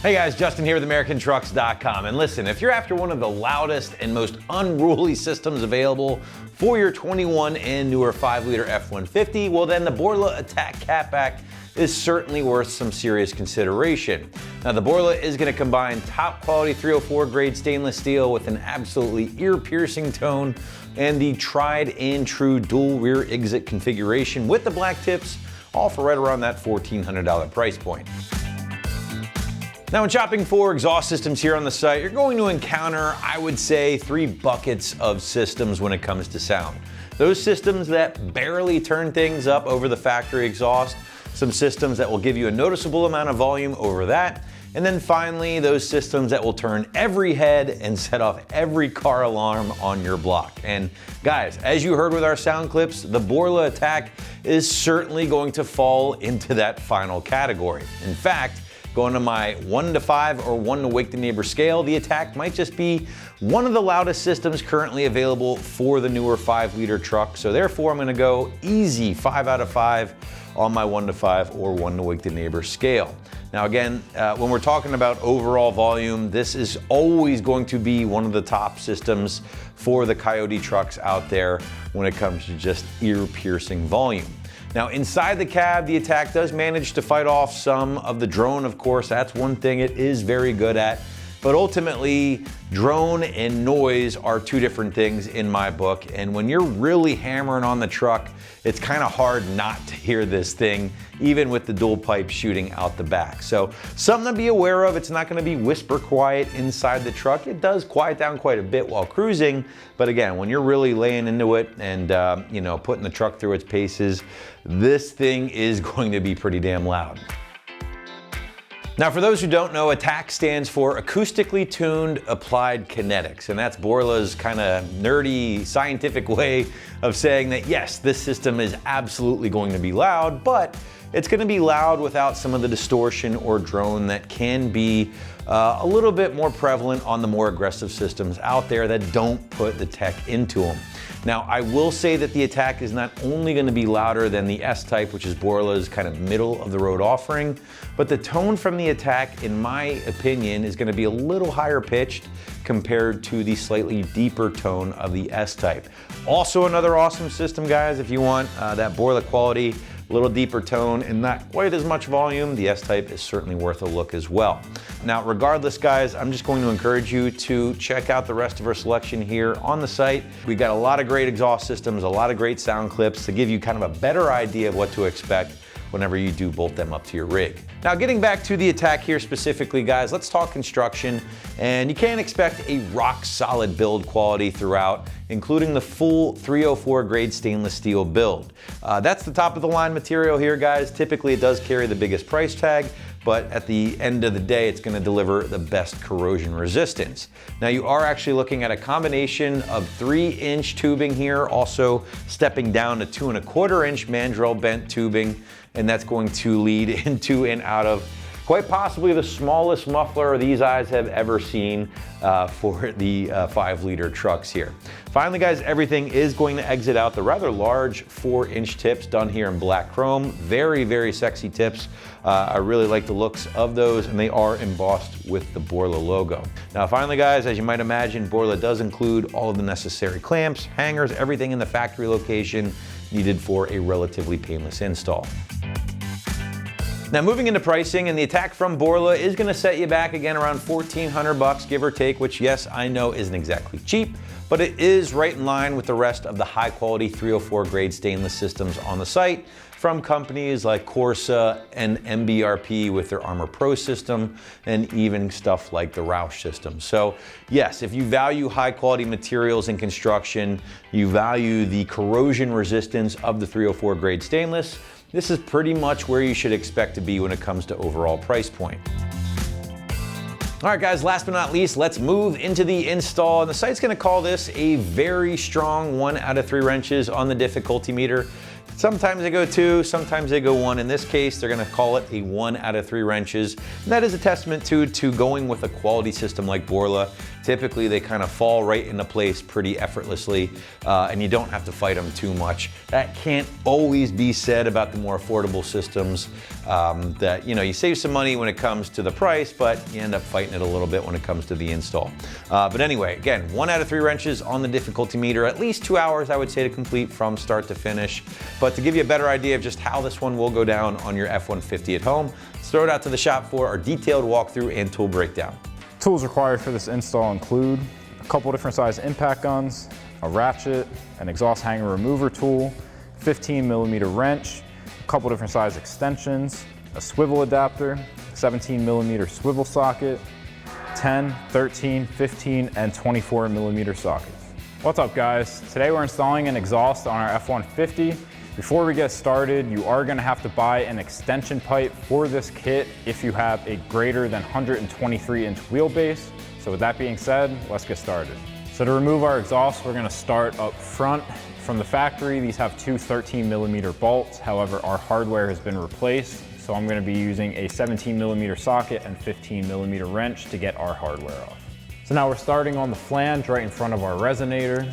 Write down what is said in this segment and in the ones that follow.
Hey guys, Justin here with AmericanTrucks.com. And listen, if you're after one of the loudest and most unruly systems available for your 21 and newer 5-liter F-150, well then the Borla Attack Catback is certainly worth some serious consideration. Now the Borla is going to combine top quality 304 grade stainless steel with an absolutely ear-piercing tone and the tried and true dual rear exit configuration with the black tips, all for right around that $1,400 price point. Now, when shopping for exhaust systems here on the site, you're going to encounter, I would say, 3 buckets of systems when it comes to sound. Those systems that barely turn things up over the factory exhaust, some systems that will give you a noticeable amount of volume over that, and then finally, those systems that will turn every head and set off every car alarm on your block. And guys, as you heard with our sound clips, the Borla Attack is certainly going to fall into that final category. In fact, going to my 1 to 5 or 1 to wake the neighbor scale, the Attack might just be one of the loudest systems currently available for the newer 5-liter truck. So therefore, I'm going to go easy 5 out of 5 on my 1 to 5 or 1 to wake the neighbor scale. Now again, when we're talking about overall volume, this is always going to be one of the top systems for the Coyote trucks out there when it comes to just ear-piercing volume. Now inside the cab, the Attack does manage to fight off some of the drone, of course. That's one thing it is very good at. But ultimately, drone and noise are 2 different things in my book. And when you're really hammering on the truck, it's kind of hard not to hear this thing, even with the dual pipe shooting out the back. So something to be aware of. It's not going to be whisper quiet inside the truck. It does quiet down quite a bit while cruising. But again, when you're really laying into it and putting the truck through its paces, this thing is going to be pretty damn loud. Now, for those who don't know, Attack stands for Acoustically Tuned Applied Kinetics, and that's Borla's kind of nerdy scientific way of saying that yes, this system is absolutely going to be loud, but it's going to be loud without some of the distortion or drone that can be a little bit more prevalent on the more aggressive systems out there that don't put the tech into them. Now, I will say that the Attack is not only going to be louder than the S-Type, which is Borla's kind of middle of the road offering, but the tone from the Attack, in my opinion, is going to be a little higher pitched compared to the slightly deeper tone of the S-Type. Also another awesome system, guys, if you want that Borla quality, a little deeper tone and not quite as much volume, the S-Type is certainly worth a look as well. Now, regardless, guys, I'm just going to encourage you to check out the rest of our selection here on the site. We've got a lot of great exhaust systems, a lot of great sound clips to give you kind of a better idea of what to expect whenever you do bolt them up to your rig. Now, getting back to the Attack here specifically, guys, let's talk construction. And you can't expect a rock solid build quality throughout, including the full 304 grade stainless steel build. That's the top of the line material here, guys. Typically it does carry the biggest price tag, but at the end of the day, it's going to deliver the best corrosion resistance. Now, you are actually looking at a combination of 3-inch tubing here, also stepping down to 2¼ inch mandrel bent tubing, and that's going to lead into and out of quite possibly the smallest muffler these eyes have ever seen for the 5-liter trucks here. Finally, guys, everything is going to exit out the rather large 4-inch tips done here in black chrome. Very, very sexy tips. I really like the looks of those, and they are embossed with the Borla logo. Now, finally, guys, as you might imagine, Borla does include all of the necessary clamps, hangers, everything in the factory location needed for a relatively painless install. Now, moving into pricing, and the Attack from Borla is going to set you back again around $1,400, give or take, which, yes, I know isn't exactly cheap, but it is right in line with the rest of the high-quality 304 grade stainless systems on the site from companies like Corsa and MBRP with their Armor Pro system, and even stuff like the Roush system. So yes, if you value high-quality materials in construction, you value the corrosion resistance of the 304 grade stainless, this is pretty much where you should expect to be when it comes to overall price point. All right, guys, last but not least, let's move into the install. And the site's gonna call this a very strong 1 out of 3 wrenches on the difficulty meter. Sometimes they go 2, sometimes they go 1. In this case, they're gonna call it a 1 out of 3 wrenches. And that is a testament to going with a quality system like Borla typically they kind of fall right into place pretty effortlessly, and you don't have to fight them too much. That can't always be said about the more affordable systems, that, you know, you save some money when it comes to the price, but you end up fighting it a little bit when it comes to the install. But anyway, again, 1 out of 3 wrenches on the difficulty meter, at least 2 hours, I would say, to complete from start to finish. But to give you a better idea of just how this one will go down on your F-150 at home, let's throw it out to the shop for our detailed walkthrough and tool breakdown. Tools required for this install include a couple different size impact guns, a ratchet, an exhaust hanger remover tool, 15mm wrench, a couple different size extensions, a swivel adapter, 17mm swivel socket, 10, 13, 15, and 24mm sockets. What's up, guys? Today we're installing an exhaust on our F-150. Before we get started, you are going to have to buy an extension pipe for this kit if you have a greater than 123-inch wheelbase. So with that being said, let's get started. So to remove our exhaust, we're going to start up front. From the factory, these have 2 13mm bolts. However, our hardware has been replaced, so I'm going to be using a 17mm socket and 15mm wrench to get our hardware off. So now we're starting on the flange right in front of our resonator.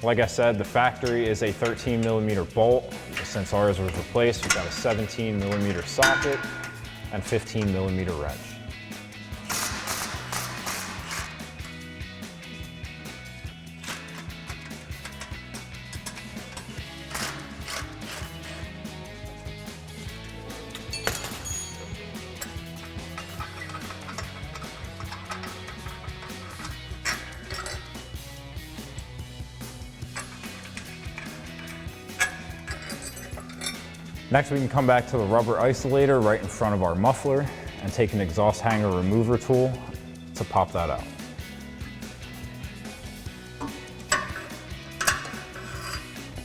Like I said, the factory is a 13mm bolt. Since ours was replaced, we've got a 17mm socket and 15mm wrench. Next, we can come back to the rubber isolator right in front of our muffler and take an exhaust hanger remover tool to pop that out.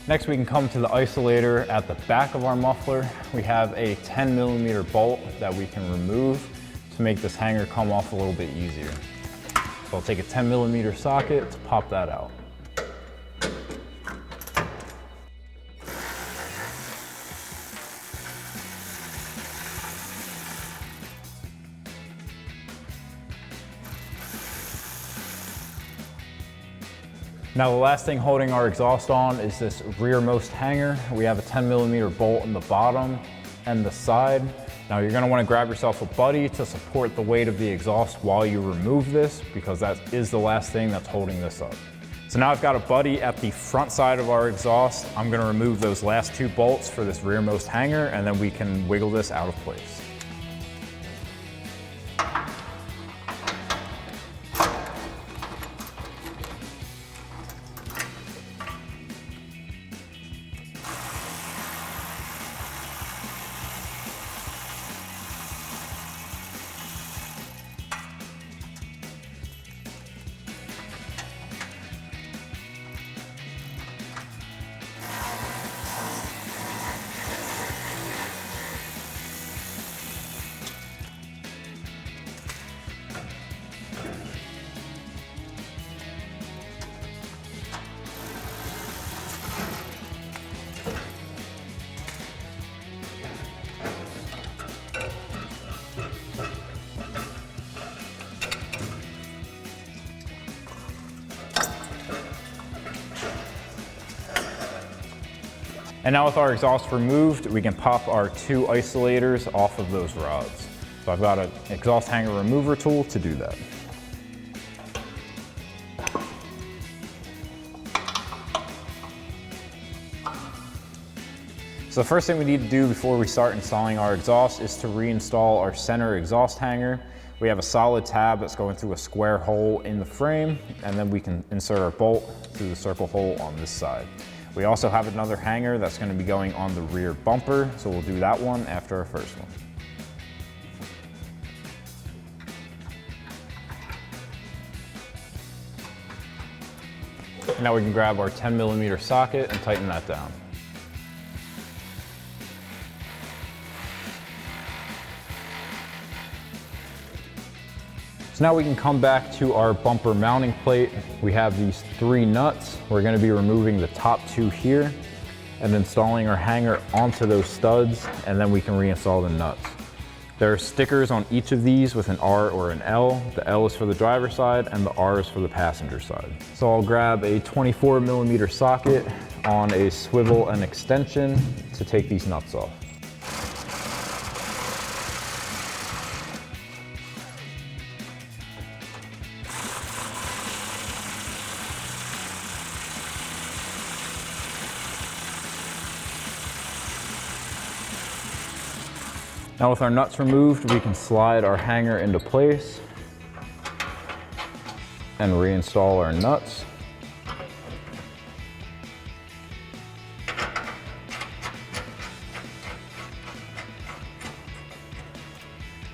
Next, we can come to the isolator at the back of our muffler. We have a 10mm bolt that we can remove to make this hanger come off a little bit easier. So I'll take a 10mm socket to pop that out. Now the last thing holding our exhaust on is this rearmost hanger. We have a 10mm bolt in the bottom and the side. Now you're going to want to grab yourself a buddy to support the weight of the exhaust while you remove this, because that is the last thing that's holding this up. So now I've got a buddy at the front side of our exhaust. I'm going to remove those last 2 bolts for this rearmost hanger, and then we can wiggle this out of place. And now with our exhaust removed, we can pop our 2 isolators off of those rods. So I've got an exhaust hanger remover tool to do that. So the first thing we need to do before we start installing our exhaust is to reinstall our center exhaust hanger. We have a solid tab that's going through a square hole in the frame, and then we can insert our bolt through the circle hole on this side. We also have another hanger that's going to be going on the rear bumper, so we'll do that one after our first one. Now we can grab our 10mm socket and tighten that down. So now we can come back to our bumper mounting plate. We have these 3 nuts. We're going to be removing the top 2 here and installing our hanger onto those studs, and then we can reinstall the nuts. There are stickers on each of these with an R or an L. The L is for the driver's side and the R is for the passenger side. So I'll grab a 24mm socket on a swivel and extension to take these nuts off. Now with our nuts removed, we can slide our hanger into place and reinstall our nuts.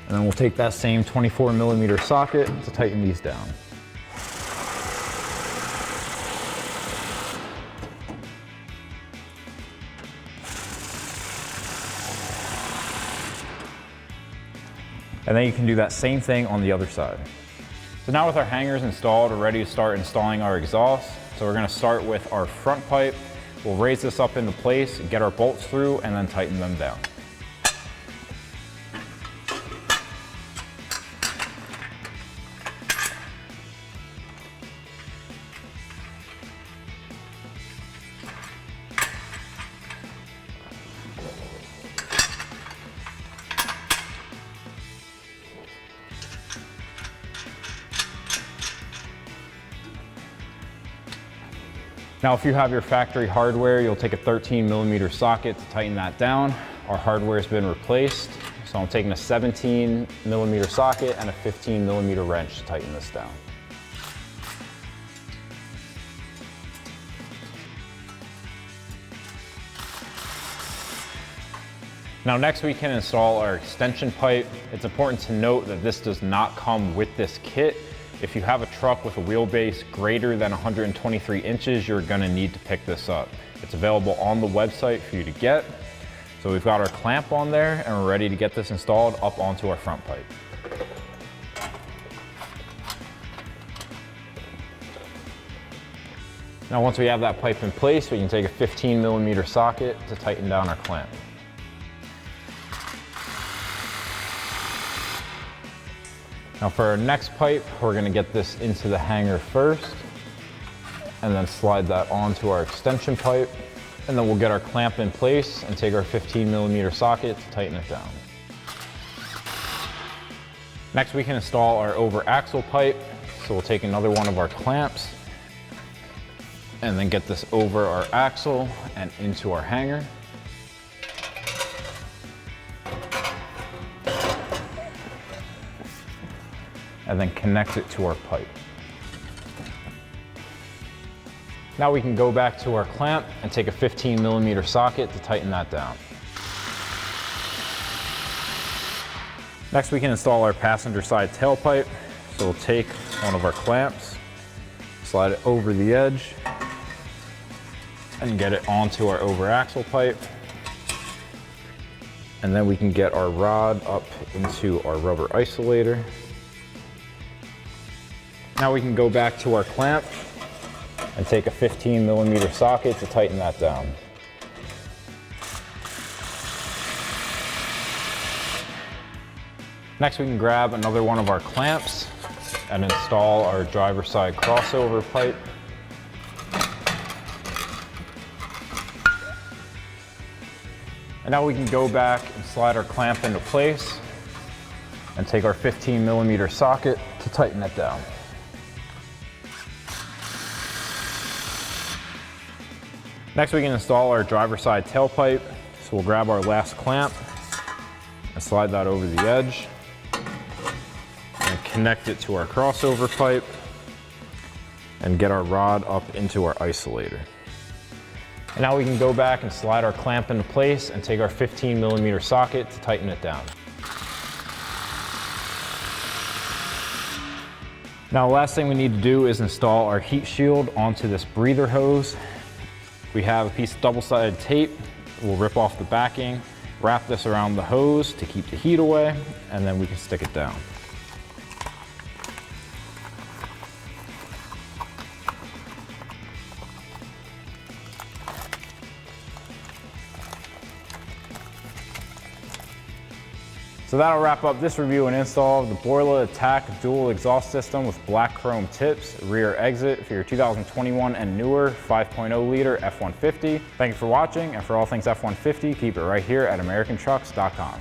And then we'll take that same 24mm socket to tighten these down. And then you can do that same thing on the other side. So now with our hangers installed, we're ready to start installing our exhaust. So we're gonna start with our front pipe. We'll raise this up into place, get our bolts through, and then tighten them down. Now, if you have your factory hardware, you'll take a 13mm socket to tighten that down. Our hardware has been replaced, so I'm taking a 17mm socket and a 15mm wrench to tighten this down. Now next we can install our extension pipe. It's important to note that this does not come with this kit. If you have a truck with a wheelbase greater than 123 inches, you're gonna need to pick this up. It's available on the website for you to get. So we've got our clamp on there and we're ready to get this installed up onto our front pipe. Now once we have that pipe in place, we can take a 15mm socket to tighten down our clamp. Now for our next pipe, we're gonna get this into the hanger first and then slide that onto our extension pipe. And then we'll get our clamp in place and take our 15mm socket to tighten it down. Next we can install our over axle pipe. So we'll take another one of our clamps and then get this over our axle and into our hanger. And then connect it to our pipe. Now we can go back to our clamp and take a 15mm socket to tighten that down. Next we can install our passenger side tailpipe. So we'll take one of our clamps, slide it over the edge, and get it onto our over axle pipe. And then we can get our rod up into our rubber isolator. Now we can go back to our clamp and take a 15mm socket to tighten that down. Next we can grab another one of our clamps and install our driver's side crossover pipe. And now we can go back and slide our clamp into place and take our 15mm socket to tighten it down. Next we can install our driver's side tailpipe. So we'll grab our last clamp and slide that over the edge and connect it to our crossover pipe and get our rod up into our isolator. And now we can go back and slide our clamp into place and take our 15mm socket to tighten it down. Now, the last thing we need to do is install our heat shield onto this breather hose. We have a piece of double-sided tape. We'll rip off the backing, wrap this around the hose to keep the heat away, and then we can stick it down. So So that'll wrap up this review and install of the Borla Attack dual exhaust system with black chrome tips, rear exit for your 2021 and newer 5.0 liter F-150. Thank you for watching, and for all things F-150, keep it right here at AmericanTrucks.com.